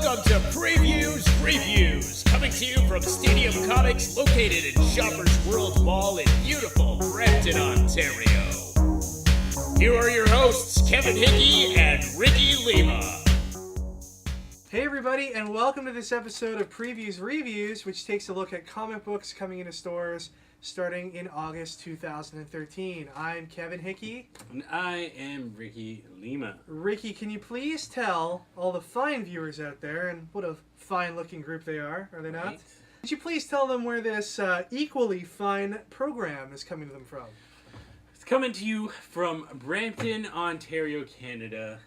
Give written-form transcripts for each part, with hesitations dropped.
Welcome to Previews Reviews, coming to you from Stadium Comics, located in Shoppers World Mall in beautiful Brampton, Ontario. Here are your hosts, Kevin Hickey and Ricky Lima. Hey everybody, and welcome to this episode of Previews Reviews, which takes a look at comic books coming into stores starting in August 2013. I'm Kevin Hickey. And I am Ricky Lima. Ricky, can you please tell all the fine viewers out there, and what a fine-looking group they are they not? Right. Could you please tell them where this equally fine program is coming to them from? It's coming to you from Brampton, Ontario, Canada.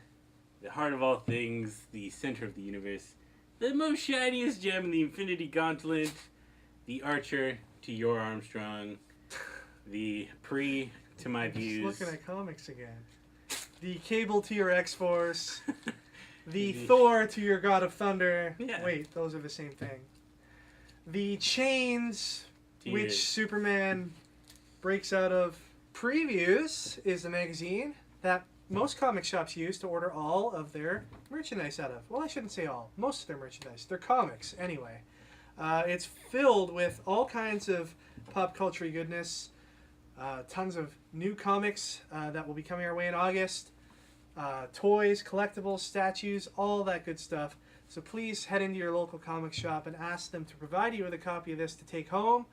The heart of all things, the center of the universe. The most shiniest gem in the Infinity Gauntlet. The Archer to your Armstrong. The Pre to my views. Just looking at comics again. The Cable to your X-Force. The Thor to your God of Thunder. Yeah. Wait, those are the same thing. The Chains, which Superman breaks out of. Previews is the magazine that most comic shops use to order all of their merchandise out of. Well, I shouldn't say all. Most of their merchandise. Their comics, anyway. It's filled with all kinds of pop culture goodness. Tons of new comics that will be coming our way in August. Toys, collectables, statues, all that good stuff. So please head into your local comic shop and ask them to provide you with a copy of this to take home.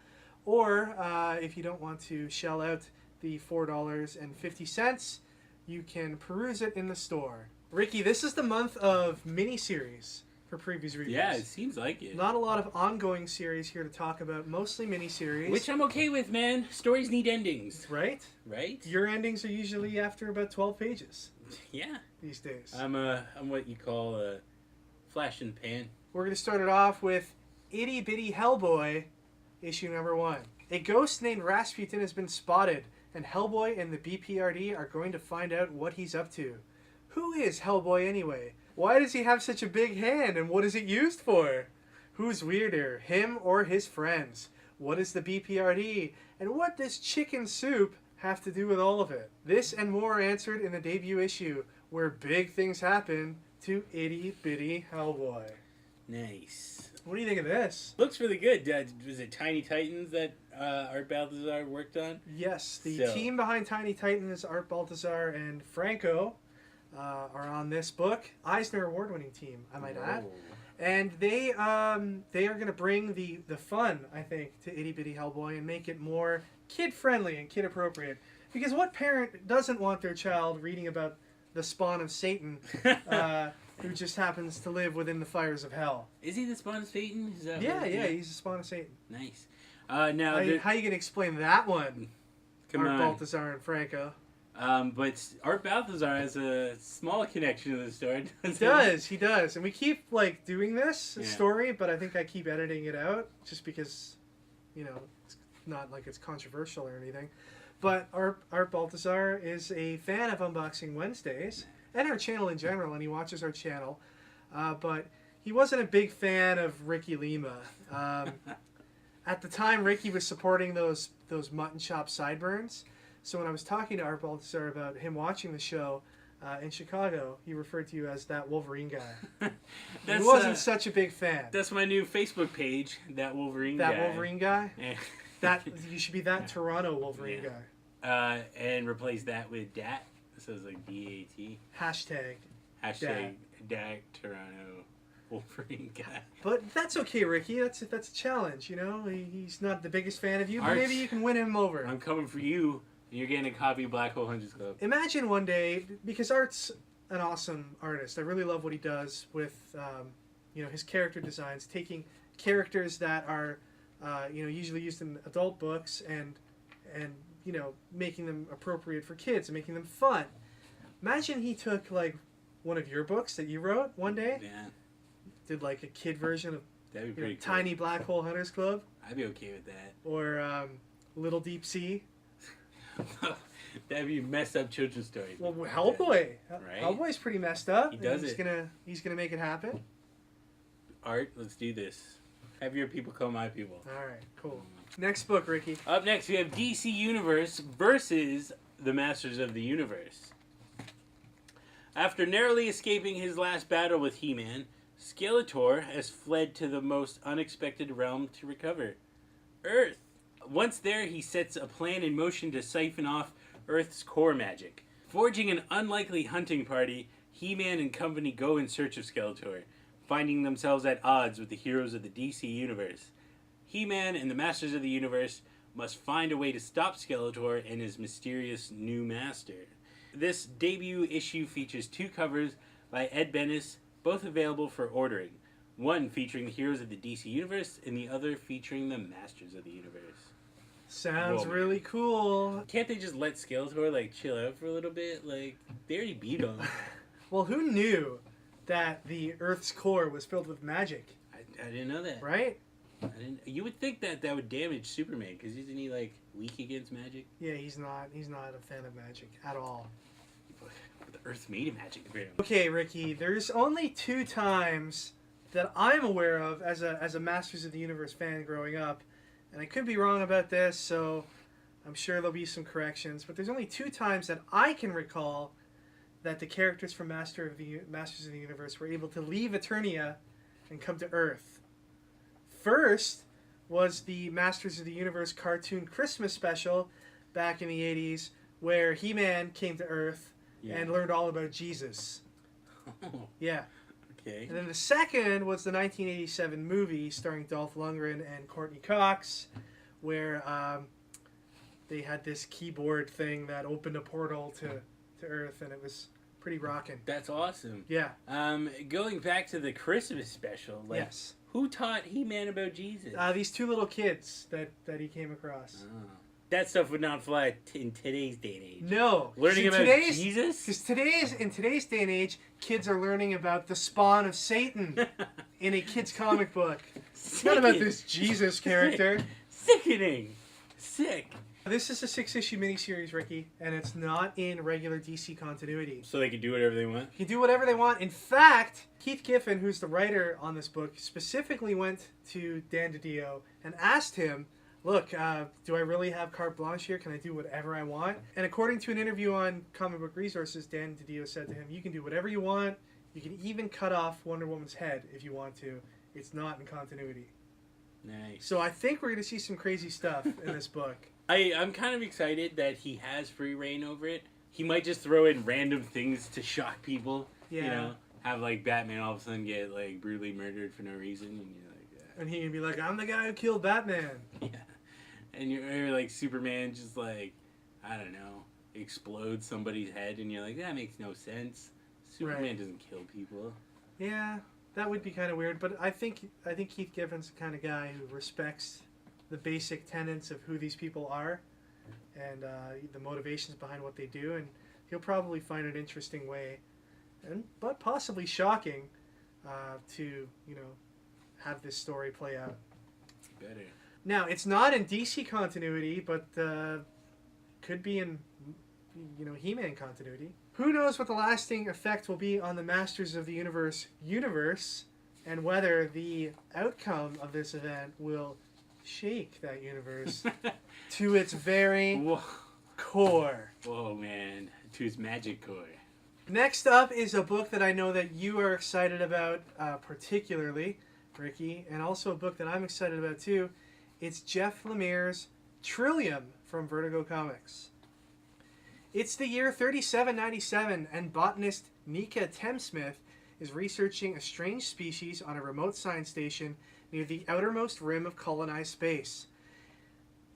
Or if you don't want to shell out the $4.50, you can peruse it in the store. Ricky, this is the month of miniseries for Previews Reviews. Yeah, it seems like it. Not a lot of ongoing series here to talk about, mostly miniseries. Which I'm okay with, man. Stories need endings. Right? Right? Your endings are usually after about 12 pages. Yeah. These days. I'm what you call a flash in the pan. We're going to start it off with Itty Bitty Hellboy, issue number 1. A ghost named Rasputin has been spotted, and Hellboy and the BPRD are going to find out what he's up to. Who is Hellboy anyway? Why does he have such a big hand, and what is it used for? Who's weirder, him or his friends? What is the BPRD? And what does chicken soup have to do with all of it? This and more are answered in the debut issue, where big things happen to Itty Bitty Hellboy. Nice. What do you think of this? Looks really good. Was it Tiny Titans that Art Balthazar worked on? Yes, the team behind Tiny Titans, Art Balthazar and Franco, are on this book. Eisner Award-winning team, I might add. And they are going to bring the fun, I think, to Itty Bitty Hellboy and make it more kid-friendly and kid-appropriate. Because what parent doesn't want their child reading about the spawn of Satan, who just happens to live within the fires of hell? Is he the spawn of Satan? Is that Yeah, he's the spawn of Satan. Nice. Now, how you going to explain that one, Art Balthazar and Franco? But Art Balthazar has a small connection to the story. He does. And we keep, doing this story, but I think I keep editing it out just because, it's not like it's controversial or anything. But Art Balthazar is a fan of Unboxing Wednesdays and our channel in general, and he watches our channel. But he wasn't a big fan of Ricky Lima. At the time, Ricky was supporting those mutton chop sideburns. So when I was talking to Art Balthazar about him watching the show in Chicago, he referred to you as that Wolverine guy. He wasn't such a big fan. That's my new Facebook page, that Wolverine guy. That Wolverine guy? Yeah. You should be that Toronto Wolverine guy. And replace that with DAT. So it's like DAT. Hashtag DAT Toronto Wolverine guy. But that's okay, Ricky. That's a challenge, He's not the biggest fan of you, but Art, maybe you can win him over. I'm coming for you. You're getting a copy of Black Hole Hunters Club. Imagine one day, because Art's an awesome artist. I really love what he does with, his character designs, taking characters that are, usually used in adult books and making them appropriate for kids and making them fun. Imagine he took, one of your books that you wrote one day. Yeah. Did, a kid version of That'd be pretty cool. Tiny Black Hole Hunters Club. I'd be okay with that. Or Little Deep Sea. That'd be messed up children's story. Well, Hellboy. Right? Hellboy's pretty messed up. He does He's gonna make it happen. Art, let's do this. Have your people call my people. All right, cool. Next book, Ricky. Up next, we have DC Universe versus the Masters of the Universe. After narrowly escaping his last battle with He-Man, Skeletor has fled to the most unexpected realm to recover, Earth. Once there, he sets a plan in motion to siphon off Earth's core magic. Forging an unlikely hunting party, He-Man and company go in search of Skeletor, finding themselves at odds with the heroes of the DC Universe. He-Man and the Masters of the Universe must find a way to stop Skeletor and his mysterious new master. This debut issue features 2 covers by Ed Benes, both available for ordering. One featuring the heroes of the DC Universe, and the other featuring the Masters of the Universe. Sounds Whoa, really cool. Can't they just let Skeletor, like, chill out for a little bit? Like, they already beat him. Well, who knew that the Earth's core was filled with magic? I didn't know that. Right? You would think that would damage Superman, because isn't he, like, weak against magic? Yeah, he's not a fan of magic at all. The Earth's made of magic, apparently. Okay, Ricky, there's only 2 times that I'm aware of as a Masters of the Universe fan growing up, and I could be wrong about this, so I'm sure there'll be some corrections, but there's only 2 times that I can recall that the characters from Masters of the Universe were able to leave Eternia and come to Earth. First was the Masters of the Universe cartoon Christmas special back in the 80s, where He-Man came to Earth and learned all about Jesus. Oh, yeah. okay. And then the second was the 1987 movie starring Dolph Lundgren and Courtney Cox, where they had this keyboard thing that opened a portal to Earth, and it was pretty rocking. That's awesome. Yeah. Going back to the Christmas special, like, Yes. who taught He-Man about Jesus? These 2 little kids that he came across. Oh. That stuff would not fly in today's day and age. No. Learning about Jesus? Because in today's day and age, kids are learning about the spawn of Satan in a kid's comic book. Not about this Jesus character. Sickening. Sick. This is a 6-issue miniseries, Ricky, and it's not in regular DC continuity. So they can do whatever they want? You can do whatever they want. In fact, Keith Giffen, who's the writer on this book, specifically went to Dan DiDio and asked him, look, do I really have carte blanche here? Can I do whatever I want? And according to an interview on Comic Book Resources, Dan DiDio said to him, you can do whatever you want. You can even cut off Wonder Woman's head if you want to. It's not in continuity. Nice. So I think we're going to see some crazy stuff in this book. I'm kind of excited that he has free reign over it. He might just throw in random things to shock people. Yeah. You know, have, like, Batman all of a sudden get, like, brutally murdered for no reason. And you're like, And he can be like, I'm the guy who killed Batman. yeah. And you're like, Superman just, like, I don't know, explodes somebody's head. And you're like, that makes no sense. Superman doesn't kill people. Yeah, that would be kind of weird. But I think Keith Giffen's the kind of guy who respects the basic tenets of who these people are and the motivations behind what they do, and he'll probably find an interesting way, but possibly shocking, to have this story play out. Better. Now, it's not in DC continuity, but could be in He-Man continuity. Who knows what the lasting effect will be on the Masters of the Universe and whether the outcome of this event will shake that universe to its very core. Whoa, man. To its magic core. Next up is a book that I know that you are excited about particularly, Ricky, and also a book that I'm excited about too. It's Jeff Lemire's Trillium from Vertigo Comics. It's the year 3797, and botanist Nika Temsmith is researching a strange species on a remote science station near the outermost rim of colonized space.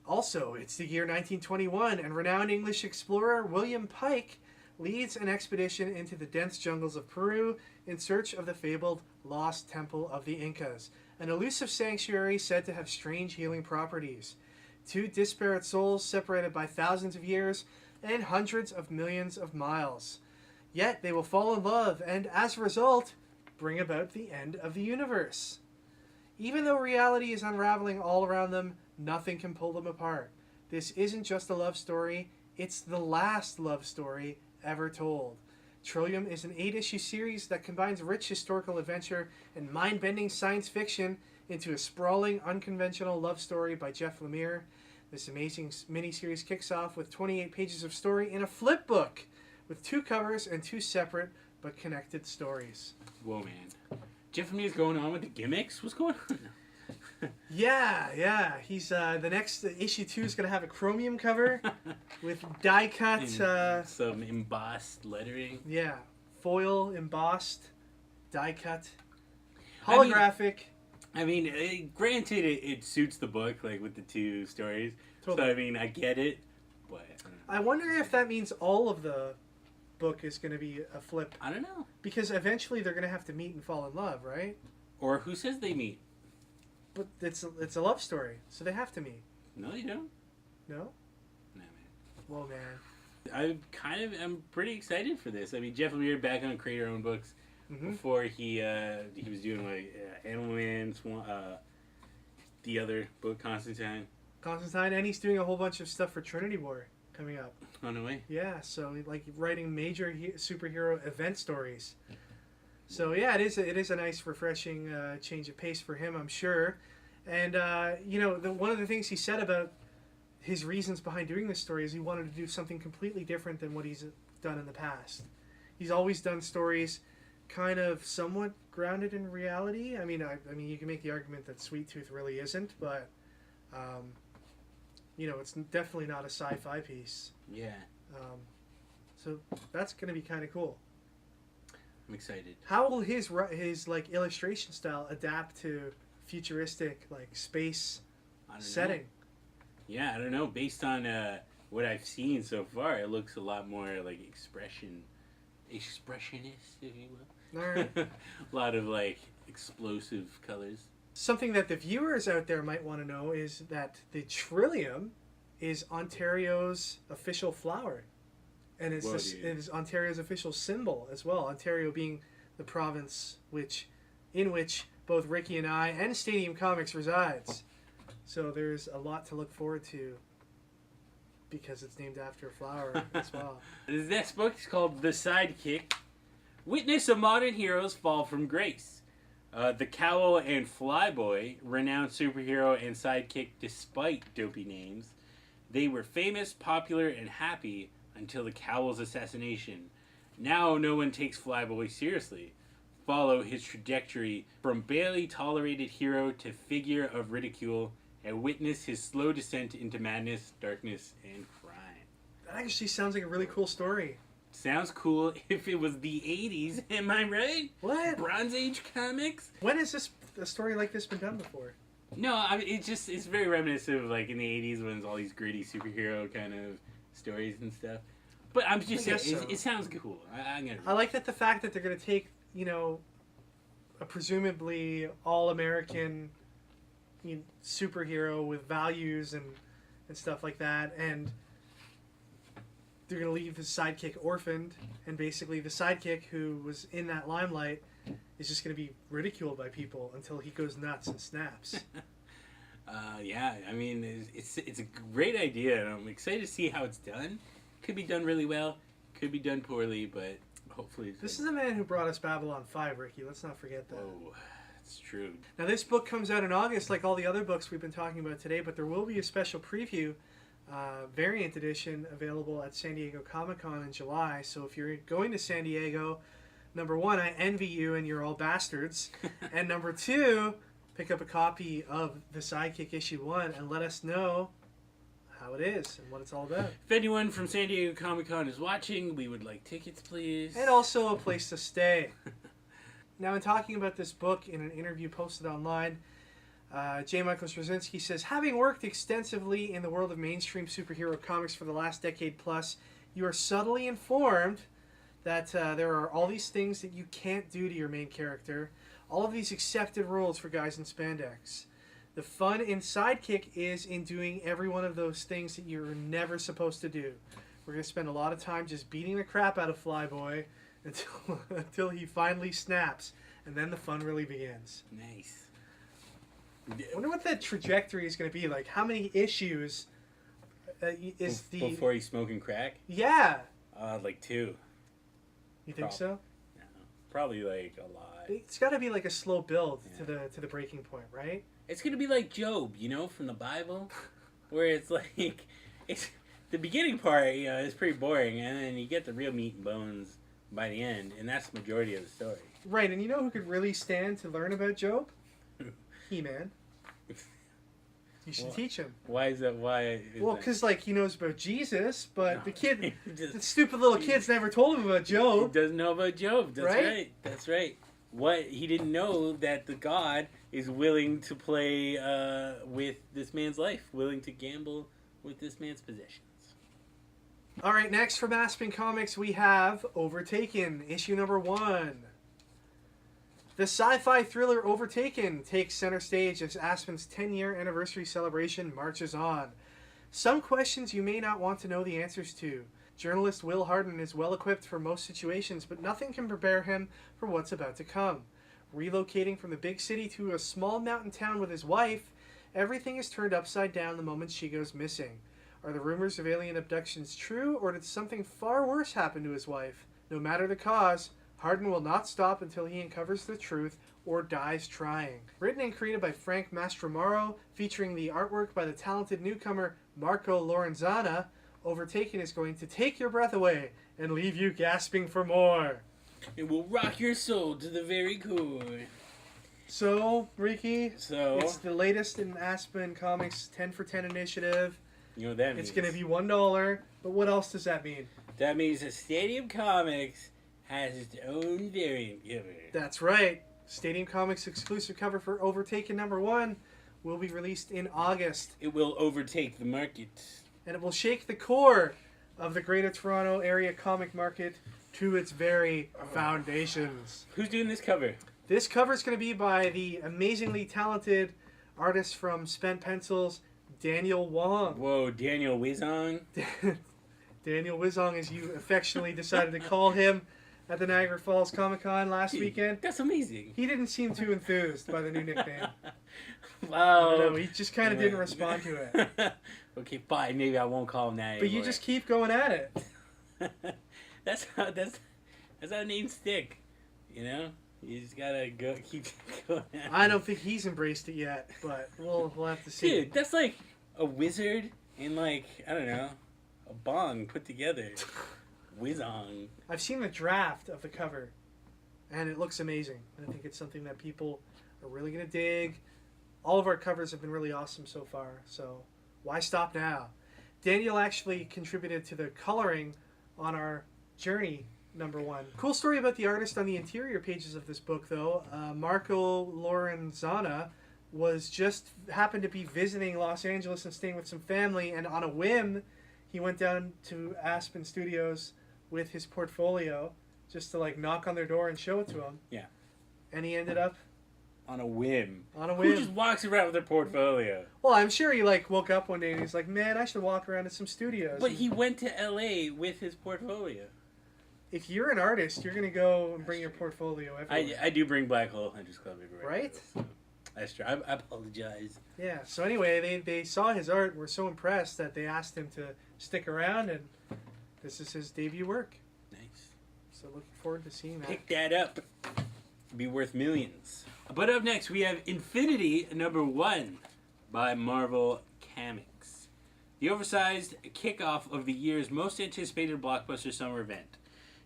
Also, it's the year 1921, and renowned English explorer William Pike leads an expedition into the dense jungles of Peru in search of the fabled Lost Temple of the Incas, an elusive sanctuary said to have strange healing properties. 2 disparate souls separated by thousands of years and hundreds of millions of miles. Yet they will fall in love and, as a result, bring about the end of the universe. Even though reality is unraveling all around them, nothing can pull them apart. This isn't just a love story, it's the last love story ever told. Trillium is an 8-issue series that combines rich historical adventure and mind-bending science fiction into a sprawling, unconventional love story by Jeff Lemire. This amazing miniseries kicks off with 28 pages of story in a flip book, with 2 covers and 2 separate but connected stories. Whoa, man. Jeff Lemire's going on with the gimmicks? What's going on? Yeah. He's the next issue 2 is gonna have a chromium cover with die cut. Some embossed lettering. Yeah, foil embossed, die cut, holographic. Granted, it suits the book, like with the 2 stories. Totally. So I get it, but I wonder if that means all of the book is going to be a flip. I don't know. Because eventually they're going to have to meet and fall in love, right? Or who says they meet? But it's a love story, so they have to meet. No, they don't. No? Nah, man. Well, man. I'm pretty excited for this. Jeff Lemire back on Create Your Own Books. Mm-hmm. Before he was doing Animal Man, the other book, Constantine, and he's doing a whole bunch of stuff for Trinity War coming up. On the way. Yeah, so like writing major superhero event stories. So yeah, it is a nice, refreshing change of pace for him, I'm sure. And one of the things he said about his reasons behind doing this story is he wanted to do something completely different than what he's done in the past. He's always done stories kind of somewhat grounded in reality. I mean, you can make the argument that Sweet Tooth really isn't, but it's definitely not a sci-fi piece. Yeah. So that's going to be kind of cool. I'm excited. How will his like illustration style adapt to futuristic like space setting? Know. Yeah, I don't know. Based on what I've seen so far, it looks a lot more like expressionist, if you will. All right. A lot of like explosive colors. Something that the viewers out there might want to know is that the Trillium is Ontario's official flower, and it is Ontario's official symbol as well. Ontario being the province in which both Ricky and I and Stadium Comics resides. So there's a lot to look forward to because it's named after a flower as well. This next book is called The Sidekick. Witness a modern hero's fall from grace. The Cowl and Flyboy, renowned superhero and sidekick despite dopey names. They were famous, popular, and happy until the Cowl's assassination. Now no one takes Flyboy seriously. Follow his trajectory from barely tolerated hero to figure of ridicule and witness his slow descent into madness, darkness, and crime. That actually sounds like a really cool story. Sounds cool if it was the 80s, am I right? What? Bronze Age comics? When has a story like this been done before? No, it's very reminiscent of like in the 80s when it's all these gritty superhero kind of stories and stuff. But I'm just saying, so. It sounds cool. I like that the fact that they're going to take, a presumably all-American superhero with values and stuff like that, and they're going to leave his sidekick orphaned, and basically the sidekick who was in that limelight is just going to be ridiculed by people until he goes nuts and snaps. Yeah, it's a great idea, and I'm excited to see how it's done. Could be done really well, could be done poorly, but hopefully... This is the man who brought us Babylon 5, Ricky. Let's not forget that. Oh, that's true. Now, this book comes out in August, like all the other books we've been talking about today, but there will be a special preview variant edition available at San Diego Comic-Con in July. So if you're going to San Diego, number one, I envy you and you're all bastards. And number two, pick up a copy of The Sidekick issue 1 and let us know how it is and what it's all about. If anyone from San Diego Comic-Con is watching, we would like tickets, please. And also a place to stay. Now, in talking about this book in an interview posted online, J. Michael Straczynski says, having worked extensively in the world of mainstream superhero comics for the last decade plus, you are subtly informed that there are all these things that you can't do to your main character, all of these accepted rules for guys in spandex. The fun in Sidekick is in doing every one of those things that you're never supposed to do. We're going to spend a lot of time just beating the crap out of Flyboy until he finally snaps, and then the fun really begins. Nice. I wonder what that trajectory is going to be like. How many issues is before he's smoking crack? Yeah. Like 2. You think so? No, probably like a lot. It's got to be like a slow build to the breaking point, right? It's gonna be like Job, from the Bible, where it's like it's the beginning part, is pretty boring, and then you get the real meat and bones by the end, and that's the majority of the story. Right, and you know who could really stand to learn about Job? He-Man. You should teach him. Why is that? Well, because like he knows about Jesus, but No. the kid, the stupid little kid's never told him about Job. He doesn't know about Job. That's Right? right. That's right. What he didn't know that the God is willing to play with this man's life, willing to gamble with this man's possessions. All right, next from Aspen Comics we have Overtaken, issue number 1. The sci-fi thriller Overtaken takes center stage as Aspen's 10-year anniversary celebration marches on. Some questions you may not want to know the answers to. Journalist Will Hardin is well equipped for most situations, but nothing can prepare him for what's about to come. Relocating from the big city to a small mountain town with his wife, everything is turned upside down the moment she goes missing. Are the rumors of alien abductions true, or did something far worse happen to his wife? No matter the cause, Hardin will not stop until he uncovers the truth or dies trying. Written and created by Frank Mastromaro, featuring the artwork by the talented newcomer Marco Lorenzana, Overtaken is going to take your breath away and leave you gasping for more. It will rock your soul to the very core. So, Ricky, it's So, the latest in Aspen Comics 10 for 10 initiative. you know what that means. It's going to be $1, but what else does that mean? That means that Stadium Comics has its own variant cover. That's right. Stadium Comics exclusive cover for Overtaken number 1 will be released in August. It will overtake the market. And it will shake the core of the Greater Toronto Area comic market to its very foundations. Who's doing this cover? This cover is going to be by the amazingly talented artist from Spent Pencils, Daniel Wong. Whoa, Daniel Wizong. Daniel Wizong, as you affectionately decided to call him at the Niagara Falls Comic Con last weekend. That's amazing. He didn't seem too enthused by the new nickname. Wow. No, he just kind of didn't respond to it. Okay, fine. Maybe I won't call him that But you anymore. just keep going at it. that's how names stick. You know, you just gotta keep going. At I don't think he's embraced it yet, but we'll have to see. Dude, that's like a wizard and like I don't know, a bong put together. Wizong. I've seen the draft of the cover, and it looks amazing. I think it's something that people are really going to dig. All of our covers have been really awesome so far, so why stop now? Daniel actually contributed to the coloring on our Journey number 1. Cool story about the artist on the interior pages of this book, though. Marco Lorenzana happened to be visiting Los Angeles and staying with some family, and on a whim, he went down to Aspen Studios with his portfolio just to like knock on their door and show it to them. Yeah. And he ended up On a whim. on a Who whim. just walks around with their portfolio? Well, I'm sure he like woke up one day and he's like, "Man, I should walk around to some studios." But he went to LA with his portfolio. If you're an artist, you're gonna go and bring your portfolio everywhere. I do bring Black Hole Hunters Club everywhere. Right? So that's true. I apologize. Yeah. So anyway, they saw his art and were so impressed that they asked him to stick around, and this is his debut work. Nice. So looking forward to seeing that. Pick that up. Be worth millions. But up next, we have Infinity number 1 by Marvel Comics. The oversized kickoff of the year's most anticipated blockbuster summer event,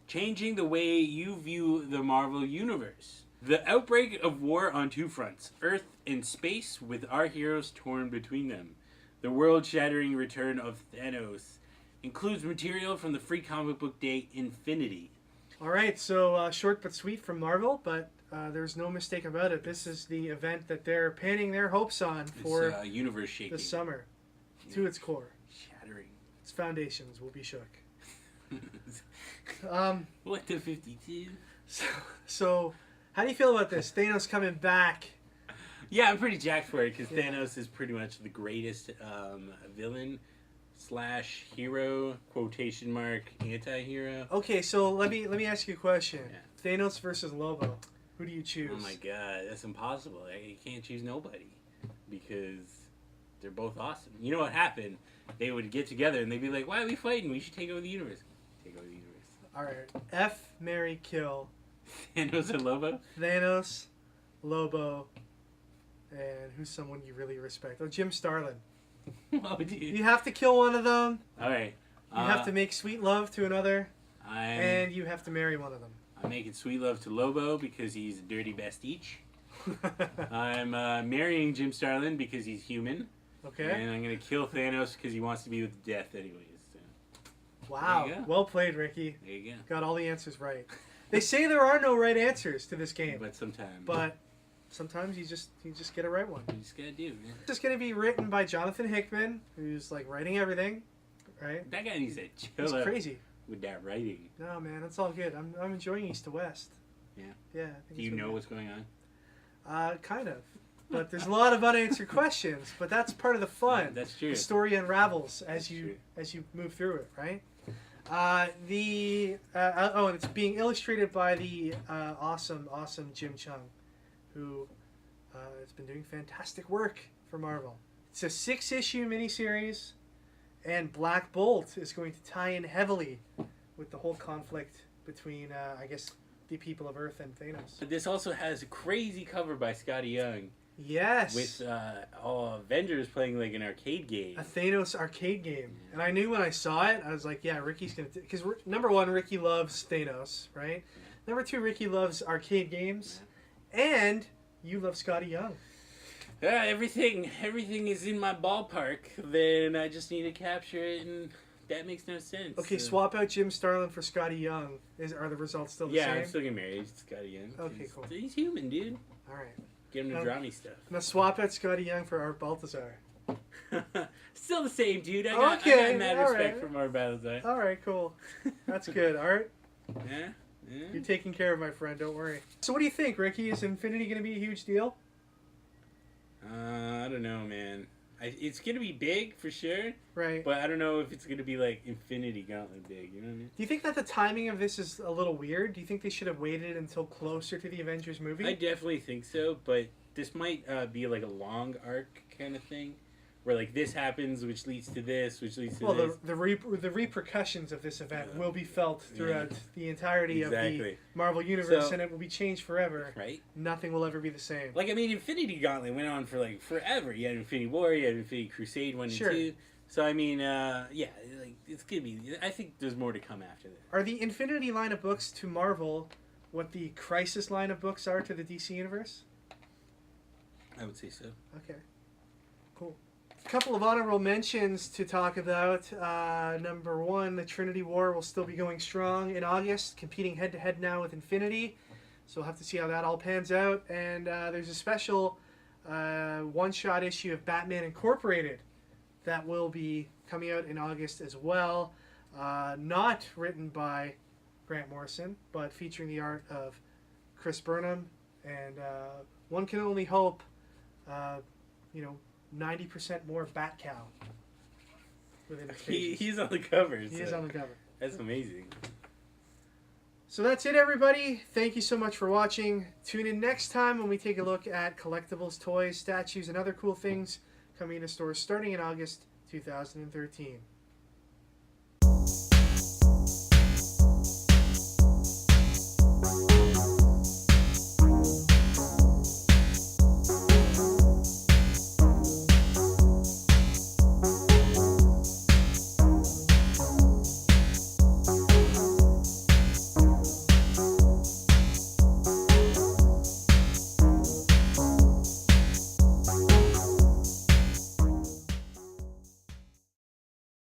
changing the way you view the Marvel Universe. The outbreak of war on 2 fronts, Earth and space, with our heroes torn between them. The world-shattering return of Thanos includes material from the free comic book day Infinity. All right, so short but sweet from Marvel, but there's no mistake about it. This is the event that they're pinning their hopes on for It's universe shaking. the summer to its core. Shattering. Its foundations will be shook. What the 52? So, how do you feel about this? Thanos coming back. Yeah, I'm pretty jacked for it because Yeah. Thanos is pretty much the greatest villain slash hero quotation mark anti-hero. Okay, so let me ask you a question. Yeah. Thanos versus Lobo. Who do you choose? Oh my god, that's impossible. You can't choose nobody because they're both awesome. You know what happened? They would get together and they'd be like, "Why are we fighting? We should take over the universe." Take over the universe. All right. F, marry, kill. Thanos and Lobo. Thanos, Lobo, and who's someone you really respect? Oh, Jim Starlin. Oh, dude. You have to kill one of them. All right. You have to make sweet love to another. and you have to marry one of them. I'm making sweet love to Lobo because he's a dirty bastich. I'm marrying Jim Starlin because he's human. Okay. And I'm going to kill Thanos because he wants to be with Death anyways. So. Wow. Well played, Ricky. There you go. Got all the answers right. They say there are no right answers to this game. But sometimes. But sometimes you just get a right one. You just got to do, man. It's going to be written by Jonathan Hickman, who's like writing everything, right? That guy needs to chill He's out crazy. with that writing. No, man, it's all good. I'm enjoying East to West. Yeah. Yeah. I think Do you know what's going on? Kind of. But there's a lot of unanswered questions. But that's part of the fun. That's true. The story unravels as That's you move through it, right? And it's being illustrated by the awesome Jim Chung, who has been doing fantastic work for Marvel. It's a 6-issue miniseries, and Black Bolt is going to tie in heavily with the whole conflict between, I guess, the people of Earth and Thanos. But this also has a crazy cover by Scotty Young. Yes. With all Avengers playing like an arcade game. A Thanos arcade game. Yeah. And I knew when I saw it, I was like, yeah, Ricky's going to... Because number one, Ricky loves Thanos, right? Yeah. Number two, Ricky loves arcade games. Yeah. And you love Scotty Young. Everything is in my ballpark. Then I just need to capture it, and that makes no sense. Okay, swap out Jim Starlin for Scotty Young. Are the results still the same? Yeah, I'm still getting married to Scotty Young. Okay, cool. He's human, dude. All right. Get him to draw me stuff. Now swap out Scotty Young for Art Baltazar. Still the same, dude. I got mad respect for Art Baltazar. All right, cool. That's good. Art? Yeah. You're taking care of my friend. Don't worry. So what do you think, Ricky? Is Infinity going to be a huge deal? I don't know, man. It's going to be big for sure. Right. But I don't know if it's going to be like Infinity Gauntlet big. You know what I mean? Do you think that the timing of this is a little weird? Do you think they should have waited until closer to the Avengers movie? I definitely think so, but this might be like a long arc kind of thing. Where like this happens, which leads to this, which leads to this. Well, the repercussions of this event will be felt throughout the entirety of the Marvel Universe, and it will be changed forever. Right. Nothing will ever be the same. Like, I mean, Infinity Gauntlet went on for like forever. You had Infinity War, you had Infinity Crusade 1 and 2. So I mean, yeah, like it's gonna be. I think there's more to come after that. Are the Infinity line of books to Marvel what the Crisis line of books are to the DC Universe? I would say so. Okay. Cool. A couple of honorable mentions to talk about. Number one, the Trinity War will still be going strong in August, competing head-to-head now with Infinity. So we'll have to see how that all pans out. And there's a special one-shot issue of Batman Incorporated that will be coming out in August as well. Not written by Grant Morrison, but featuring the art of Chris Burnham. And one can only hope, 90% more Bat Cow within his pages. He's on the cover. He is on the cover. That's amazing. So that's it, everybody. Thank you so much for watching. Tune in next time when we take a look at collectibles, toys, statues, and other cool things coming to stores starting in August 2013.